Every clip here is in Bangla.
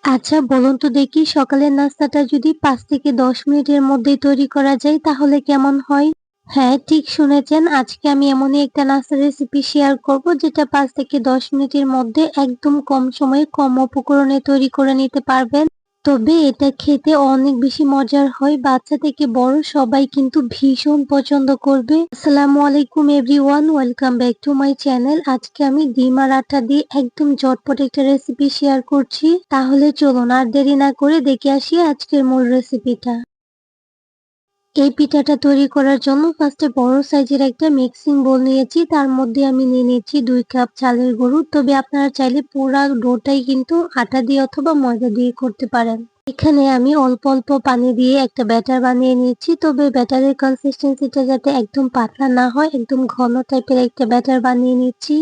আচ্ছা বলুন তো দেখি সকালের নাস্তাটা যদি ৫ থেকে ১০ মিনিটের মধ্যেই তৈরি করা যায় তাহলে কেমন হয়? হ্যাঁ, ঠিক শুনেছেন। আজকে আমি এমনই একটা নাস্তার রেসিপি শেয়ার করব যেটা ৫ থেকে ১০ মিনিটের মধ্যে একদম কম সময়ে কম উপকরণে তৈরি করে নিতে পারবেন। তবে এটা খেতে অনেক বেশি মজার হয়। বাচ্চা থেকে বড় সবাই কিন্তু ভীষণ পছন্দ করবে। আসসালামু আলাইকুম everyone, welcome back to my channel. আজকে আমি ডিম আর আটা দিয়ে একদম ঝটপট একটা রেসিপি শেয়ার করছি। তাহলে চলুন আর দেরি না করে দেখে আসি আজকের মূল রেসিপিটা। এই পিঠাটা তৈরি করার জন্য ফার্স্টে বড় সাইজের একটা মিক্সিং বোল নিয়েছি। তার মধ্যে আমি নিয়ে নিচ্ছি ২ কাপ চালের গুঁড়ো। তবে আপনারা চাইলে পুরা ডোটাই কিন্তু আটা দিয়ে অথবা ময়দা দিয়ে করতে পারেন। এখানে আমি অল্প অল্প পানি দিয়ে একটা ব্যাটার বানিয়ে নিচ্ছি। তবে ব্যাটারের কনসিস্টেন্সিটা যাতে একদম পাতলা না হয়, একদম ঘন টাইপের একটা ব্যাটার বানিয়ে নিচ্ছি।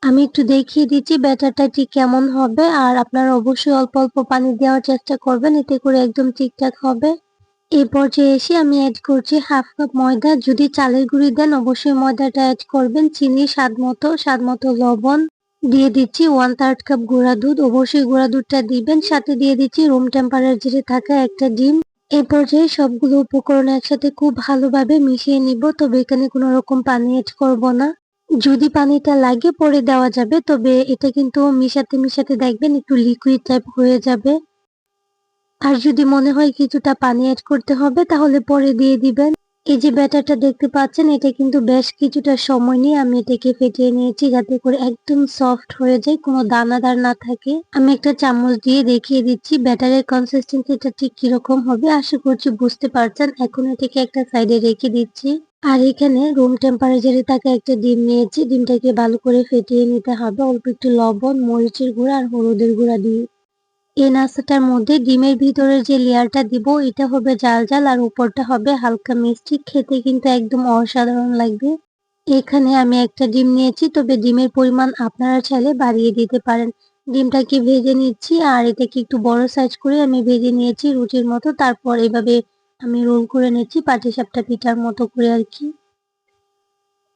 আমি একটু দেখিয়ে দিচ্ছি ব্যাটারটা ঠিক কেমন হবে। আর আপনারা অবশ্যই অল্প অল্প পানি দেওয়ার চেষ্টা করবেন, এতে করে একদম ঠিকঠাক হবে। এই পর্যায়ে এসে আমি এড করছি হাফ কাপ ময়দা। যদি চালের গুঁড়ি দেন অবশ্যই ময়দাটা এড করবেন। চিনি স্বাদ মতো লবণ। দিয়ে দিচ্ছি 1/3 কাপ গুঁড়া দুধ। অবশ্যই গুঁড়া দুধটা দিবেন। সাথে দিয়ে দিচ্ছি রুম টেম্পারেচারে থাকা একটা ডিম। এই পর্যায়ে সবগুলো উপকরণ একসাথে খুব ভালোভাবে মিশিয়ে নিব। তবে এখানে কোনো রকম পানি এড করব না। যদি পানিটা লাগে পরে দেওয়া যাবে। তবে এটা কিন্তু মিশাতে দেখবেন একটু লিকুইড টাইপ হয়ে যাবে। আর যদি মনে হয় কিছুটা পানি এড করতে হবে তাহলে পরে দিয়ে দিবেন। এই যে ব্যাটারটা দেখতে পাচ্ছেন এটা কিন্তু বেশ কিছুটা সময় নিয়ে আমি এটাকে ফেটিয়ে নিয়েছি যাতে করে একদম সফট হয়ে যায়, কোনো দানাদার না থাকে। আমি একটা চামচ দিয়ে দেখিয়ে দিচ্ছি ব্যাটারের কনসিস্টেন্সিটা ঠিক কিরকম হবে। আশা করছি বুঝতে পারছেন। এখন এটাকে একটা সাইডে রেখে দিচ্ছি। আর এখানে রুম টেম্পারেচারে থাকা একটা ডিম নিয়েছি। ডিমটাকে ভালো করে ফেটিয়ে নিতে হবে অল্প একটু লবণ, মরিচের গুঁড়া আর হলুদের গুঁড়া দিয়ে। এই নাস্তাটার মধ্যে ডিমের ভিতরের যে লেয়ারটা দিব এটা হবে জাল জাল আর উপরটা হবে হালকা মিষ্টি। খেতে কিন্তু একদম অসাধারণ লাগবে। এখানে আমি একটা ডিম নিয়েছি, তবে ডিমের পরিমাণ আপনারা চাইলে বাড়িয়ে দিতে পারেন। ডিমটাকে ভেজে নিচ্ছি আর এটাকে একটু বড় সাইজ করে আমি ভেজে নিয়েছি রুটির মতো। তারপর এভাবে আমি রোল করে নিচ্ছি পাটিসাপটা পিঠার মতো করে আর কি।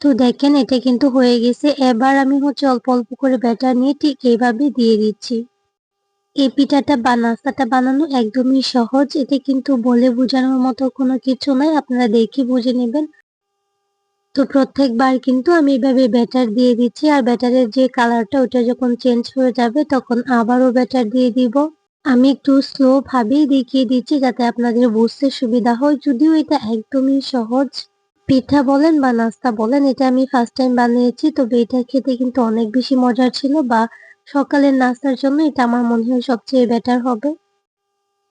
তো দেখেন এটা কিন্তু হয়ে গেছে। এবার আমি অল্প অল্প করে ব্যাটার নিয়ে ঠিক এইভাবে দিয়ে দিচ্ছি। এই পিঠাটা বা নাস্তাটা বানানো একদমই সহজ। এতে কিন্তু বলে বোঝানোর মতো কোনো কিছু নাই। আপনারা দেখে বুঝে নেবেন। তো প্রত্যেকবার কিন্তু আমি এভাবে ব্যাটার দিয়ে দিচ্ছি। আর ব্যাটারের যে কালারটা ওটা যখন চেঞ্জ হয়ে যাবে তখন আবারও ব্যাটার দিয়ে দিব। আমি একটু স্লো ভাবেই দেখিয়ে দিচ্ছি যাতে আপনাদের বুঝতে সুবিধা হয়। যদিও এটা একদমই সহজ। পিঠা বলেন বা নাস্তা বলেন, এটা আমি ফার্স্ট টাইম বানিয়েছি। তবে এটা খেতে কিন্তু অনেক বেশি মজার ছিল, বা সকালের নাস্তার জন্য এটা আমার মনে হয় সবচেয়ে বেটার হবে।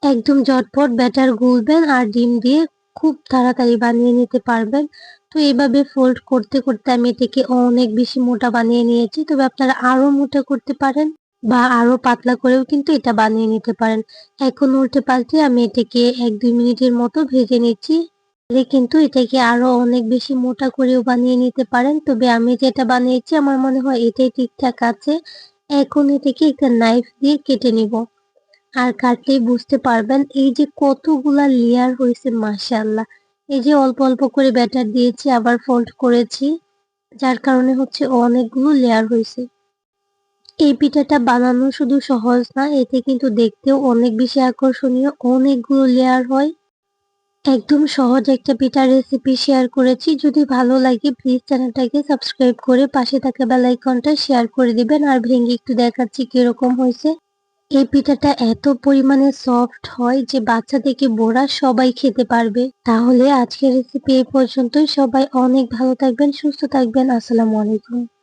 একদম ঝটপট ব্যাটার গুলবেন আর ডিম দিয়ে খুব তাড়াতাড়ি বানিয়ে নিতে পারবেন। তো এইভাবে ফোল্ড করতে করতে আমি এটাকে অনেক বেশি মোটা বানিয়ে নিয়েছি। তবে আপনারা আরো মোটা করতে পারেন বা আরো পাতলা করেও কিন্তু এটা বানিয়ে নিতে পারেন। এখন উল্টে পাল্টে আমি এটাকে ১-২ মিনিটের মতো ভেজে নিচ্ছি। কিন্তু এটাকে আরো অনেক বেশি মোটা করেও বানিয়ে নিতে পারেন। তবে আমি যেটা বানিয়েছি আমার মনে হয় এটাই ঠিকঠাক আছে। এখন এটাকে একটা নাইফ দিয়ে কেটে নিব। আর কাটলেই বুঝতে পারবেন এই যে কতগুলা লেয়ার হয়েছে, মাশাআল্লাহ। এই যে অল্প অল্প করে ব্যাটার দিয়েছি আবার ফোল্ড করেছি, যার কারণে অনেকগুলো লেয়ার হয়েছে। এই পিঠাটা বানানো শুধু সহজ না, এতে কিন্তু দেখতেও অনেক বেশি আকর্ষণীয়, অনেকগুলো লেয়ার হয়। একদম সহজ একটা পিঠার রেসিপি শেয়ার করেছি। যদি ভালো লাগে প্লিজ চ্যানেলটাকে সাবস্ক্রাইব করে পাশে থাকা বেল আইকনটা শেয়ার করে দিবেন। আর ভেঙে একটু দেখাচ্ছি কিরকম হয়েছে। এই পিঠাটা এত পরিমাণে সফট হয় যে বাচ্চা থেকে বুড়া সবাই খেতে পারবে। তাহলে আজকের রেসিপি এই পর্যন্তই। সবাই অনেক ভালো থাকবেন, সুস্থ থাকবেন। আসসালামু আলাইকুম।